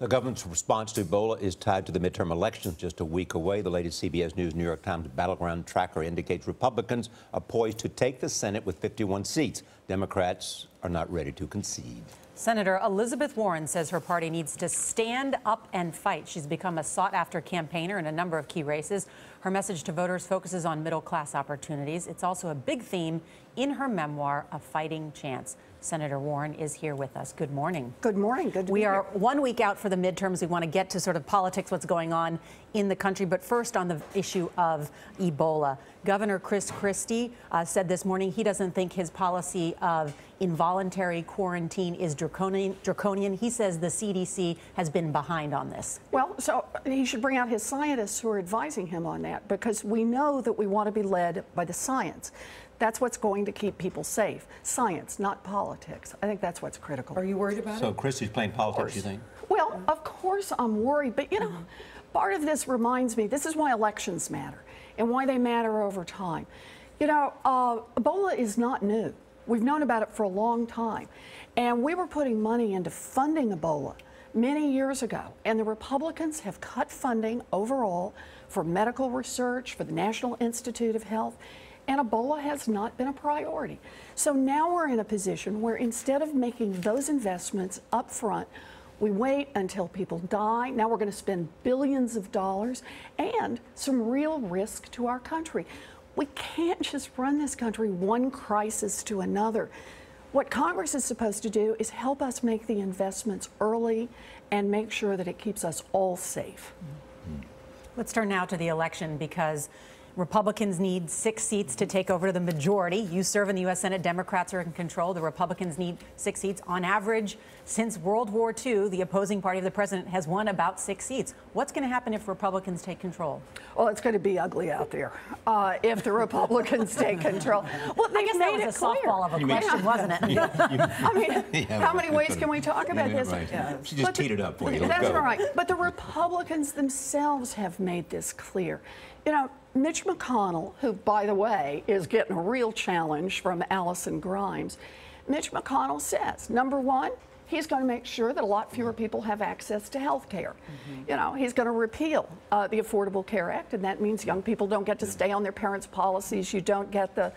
The government's response to Ebola is tied to the midterm elections just a week away. The latest CBS News New York Times battleground tracker indicates Republicans are poised to take the Senate with 51 seats. Democrats are not ready to concede. Senator Elizabeth Warren says her party needs to stand up and fight. She's become a sought-after campaigner in a number of key races. Her message to voters focuses on middle-class opportunities. It's also a big theme in her memoir, A Fighting Chance. Senator Warren is here with us. Good morning. Good morning. Good to be here. We are 1 week out for the midterms. We want to get to sort of politics, what's going on in the country. But first, on the issue of Ebola. Governor Chris Christie said this morning he doesn't think his policy of involuntary quarantine is draconian. He says the CDC has been behind on this. Well, so he should bring out his scientists who are advising him on that, because we know that we want to be led by the science. That's what's going to keep people safe. Science, not politics. I think that's what's critical. Are you worried about it? So Christie's playing politics, you think? Well, of course I'm worried, but you know, part of this reminds me, this is why elections matter and why they matter over time. You know, Ebola is not new. We've known about it for a long time. And we were putting money into funding Ebola many years ago. And the Republicans have cut funding overall for medical research, for the National Institute of Health. And Ebola has not been a priority. So now we're in a position where instead of making those investments up front, we wait until people die. Now we're going to spend billions of dollars and some real risk to our country. We can't just run this country one crisis to another. What Congress is supposed to do is help us make the investments early and make sure that it keeps us all safe. Let's turn now to the election, because Republicans need 6 seats to take over the majority. You serve in the U.S. Senate. Democrats are in control. The Republicans need 6 seats. On average, since World War II, the opposing party of the president has won about 6 seats. What's going to happen if Republicans take control? Well, it's going to be ugly out there if the Republicans take control. Well, I guess that was a softball of a question, wasn't it? I mean, how many ways can we talk about this? Right. She just teed it up for you. That's right. But the Republicans themselves have made this clear. You know, Mitch McConnell, who, by the way, is getting a real challenge from Allison Grimes, Mitch McConnell says, number one, he's going to make sure that a lot fewer people have access to health care. You know, he's going to repeal the Affordable Care Act, and that means young people don't get to stay on their parents' policies. You don't get the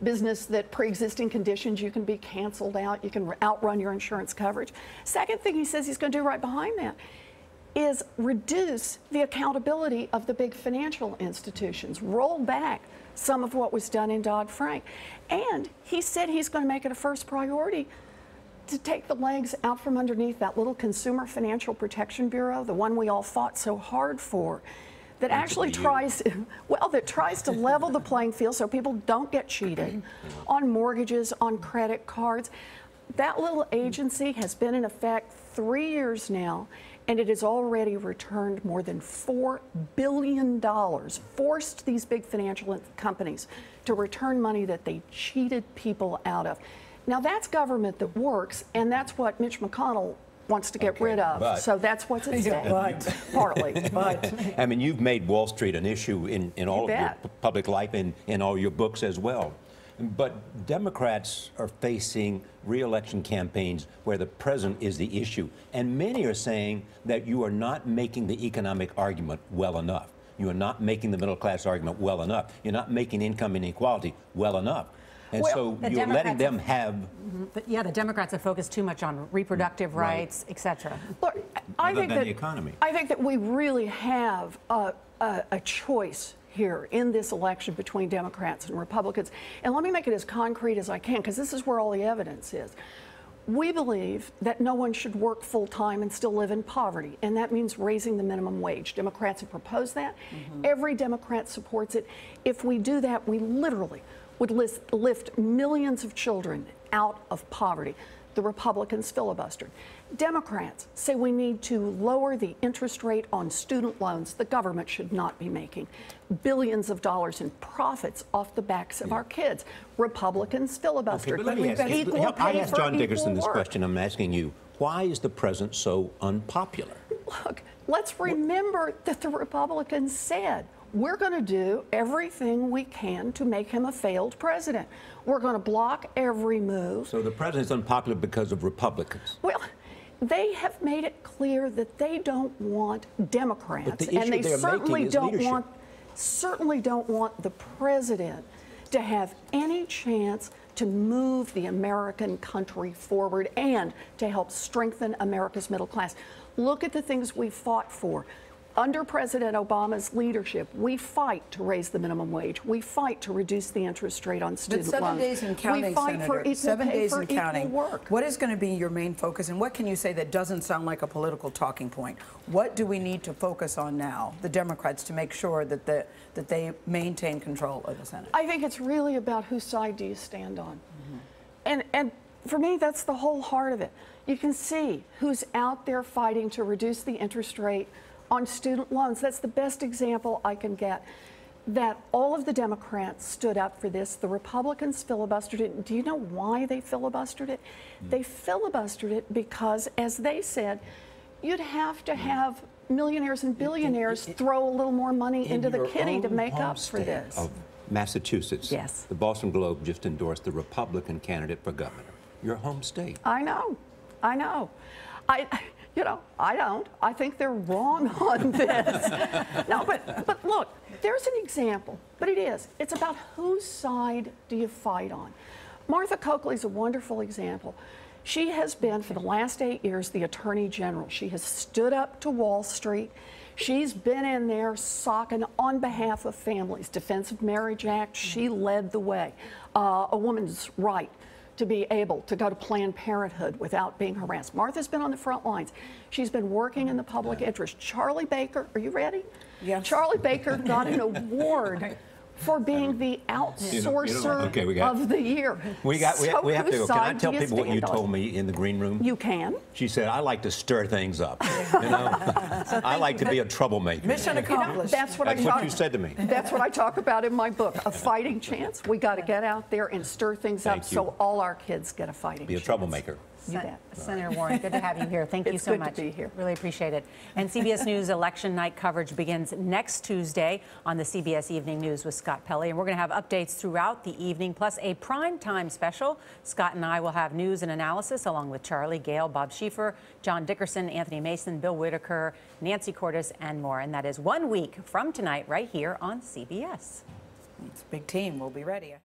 business that pre-existing conditions, you can be canceled out, you can outrun your insurance coverage. Second thing he says he's going to do right behind that is reduce the accountability of the big financial institutions, roll back some of what was done in Dodd-Frank. And he said he's going to make it a first priority to take the legs out from underneath that little Consumer Financial Protection Bureau, the one we all fought so hard for, that actually tries, well, that tries to level the playing field so people don't get cheated on mortgages, on credit cards. That little agency has been in effect 3 years now, and it has already returned more than $4 billion, forced these big financial companies to return money that they cheated people out of. Now, that's government that works, and that's what Mitch McConnell wants to get rid of. So that's what's at stake, partly. But I mean, you've made Wall Street an issue in all of your public life and in all your books as well. But Democrats are facing re-election campaigns where the president is the issue. And many are saying that you are not making the economic argument well enough. You are not making the middle class argument well enough. You're not making income inequality well enough. And so you're letting them have... But yeah, the Democrats have focused too much on reproductive rights, et cetera. Look, I think that the economy. I think that we really have a choice here in this election between Democrats and Republicans. And let me make it as concrete as I can, because this is where all the evidence is. We believe that no one should work full-time and still live in poverty, and that means raising the minimum wage. Democrats have proposed that. Every Democrat supports it. If we do that, we literally would lift millions of children out of poverty. The Republicans filibustered. Democrats say we need to lower the interest rate on student loans. The government should not be making billions of dollars in profits off the backs of our kids. Republicans filibustered. Okay, but let me ask John Dickerson this question I'm asking you. Why is the president so unpopular? Look, let's remember that the Republicans said, we're going to do everything we can to make him a failed president. We're going to block every move. So the president's unpopular because of Republicans? Well, they have made it clear that they don't want Democrats, But the issue and they they're certainly making is don't leadership. want the president to have any chance to move the American country forward and to help strengthen America's middle class. Look at the things we fought for. Under President Obama's leadership, we fight to raise the minimum wage. We fight to reduce the interest rate on student loans. But 7 days and counting, we fight Senator. for equal 7 pay days for and equal counting. work. What is going to be your main focus, and what can you say that doesn't sound like a political talking point? What do we need to focus on now, the Democrats, to make sure that they maintain control of the Senate? I think it's really about whose side do you stand on. And for me, that's the whole heart of it. You can see who's out there fighting to reduce the interest rate on student loans. That's the best example I can get. That all of the Democrats stood up for this. The Republicans filibustered it. Do you know why they filibustered it? They filibustered it because, as they said, you'd have to have millionaires and billionaires throw a little more money into the kitty to make up for this. Of Massachusetts, yes, the Boston Globe just endorsed the Republican candidate for governor. Your home state. I know. I know. I don't. I think they're wrong on this. No, but look, there's an example. But it's about whose side do you fight on. Martha Coakley's a wonderful example. She has been, for the last 8 years, the Attorney General. She has stood up to Wall Street. She's been in there socking on behalf of families. Defense of Marriage Act, she led the way. A woman's right to be able to go to Planned Parenthood without being harassed. Martha's been on the front lines. She's been working in the public interest. Charlie Baker, are you ready? Yes. Charlie Baker got an award for being the outsourcer of the year. We have to go. Can I tell people what you told me in the green room? You can. She said, I like to stir things up. You know? I like to be a troublemaker. Mission accomplished. That's what you said to me. That's what I talk about in my book, a fighting chance. We got to get out there and stir things up so all our kids get a fighting chance. Be a troublemaker. You bet. Senator Warren, good to have you here. Thank you so much. It's good to be here. Really appreciate it. And CBS News election night coverage begins next Tuesday on the CBS Evening News with Scott Pelley. And we're going to have updates throughout the evening, plus a prime time special. Scott and I will have news and analysis along with Charlie, Gail, Bob Schieffer, John Dickerson, Anthony Mason, Bill Whitaker, Nancy Cordes, and more. And that is 1 week from tonight right here on CBS. It's a big team. We'll be ready.